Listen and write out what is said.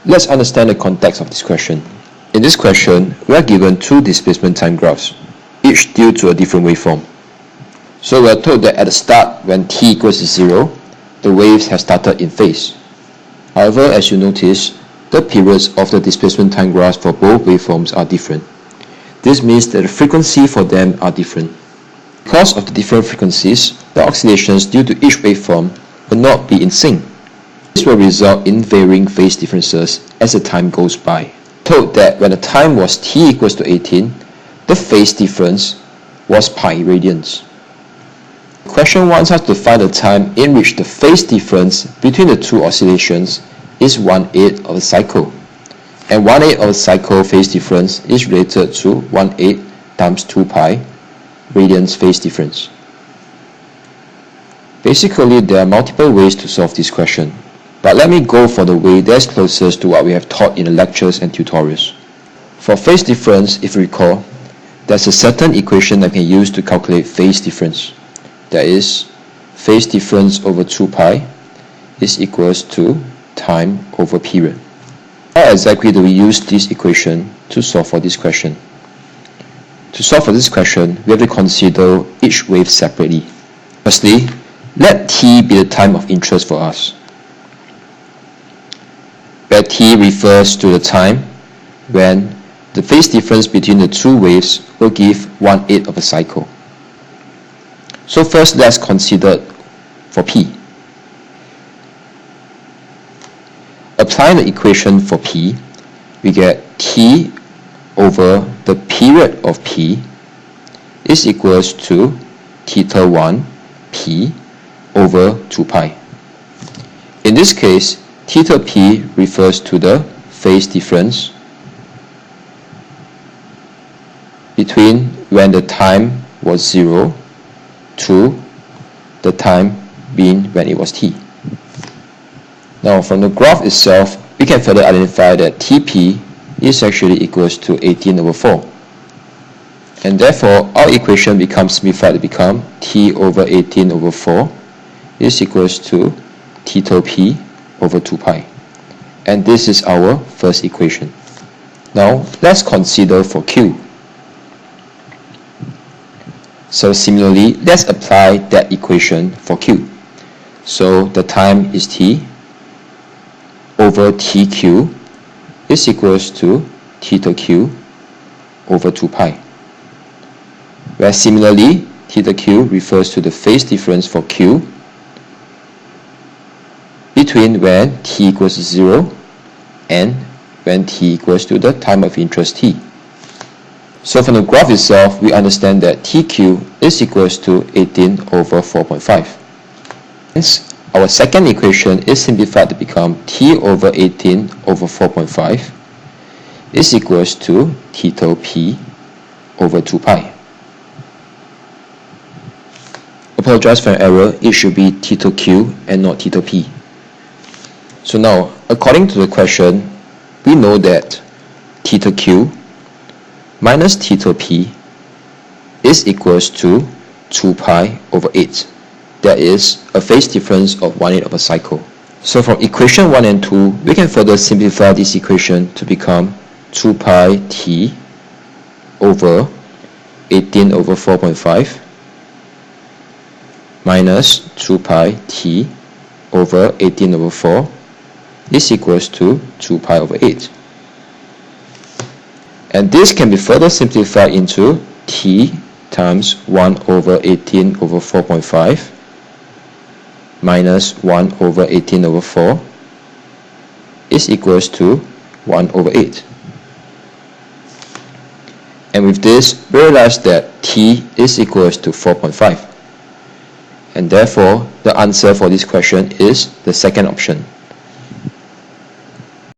Let's understand the context of this question. In this question, we are given two displacement time graphs, each due to a different waveform. So we are told that at the start, when t equals to 0, the waves have started in phase. However, as you notice, the periods of the displacement time graphs for both waveforms are different. This means that the frequency for them are different. Because of the different frequencies, the oscillations due to each waveform will not be in sync. This will result in varying phase differences as the time goes by. Told that when the time was t equals to 18, the phase difference was pi radians. The question wants us to find the time in which the phase difference between the two oscillations is 1/8 of a cycle. And 1/8 of a cycle phase difference is related to 1/8 times 2 pi radians phase difference. Basically, there are multiple ways to solve this question, but let me go for the way that's closest to what we have taught in the lectures and tutorials. For phase difference, if you recall, there's a certain equation that we can use to calculate phase difference. That is, phase difference over 2 pi is equals to time over period. How exactly do we use this equation to solve for this question? To solve for this question, we have to consider each wave separately. Firstly, let t be the time of interest for us, where t refers to the time when the phase difference between the two waves will give 1/8 of a cycle. So first, let's consider for p. Applying the equation for p, we get t over the period of p is equals to theta 1 p over 2 pi. In this case, theta p refers to the phase difference between when the time was 0 to the time being when it was t. Now, from the graph itself, we can further identify that Tp is actually equals to 18 over 4. And therefore, our equation becomes simplified to become T over 18 over 4 is equals to theta p over 2 pi. And this is our first equation. Now, let's consider for Q. So similarly, let's apply that equation for Q. So the time is T over TQ is equals to theta Q over 2 pi. Where similarly, theta Q refers to the phase difference for Q between when t equals 0 and when t equals to the time of interest t. So from the graph itself, we understand that TQ is equals to 18 over 4.5. Hence, our second equation is simplified to become T over 18 over 4.5 is equals to theta p over 2 pi. Apologize for an error, it should be theta q and not theta p. So now, according to the question, we know that theta q minus theta p is equals to 2 pi over 8. That is a phase difference of 1/8 of a cycle. So from equation 1 and 2, we can further simplify this equation to become 2 pi t over 18 over 4.5 minus 2 pi t over 18 over 4 is equals to 2 pi over 8. And this can be further simplified into t times 1 over 18 over 4.5 minus 1 over 18 over 4 is equals to 1 over 8. And with this, we realize that t is equals to 4.5. And therefore, the answer for this question is the second option.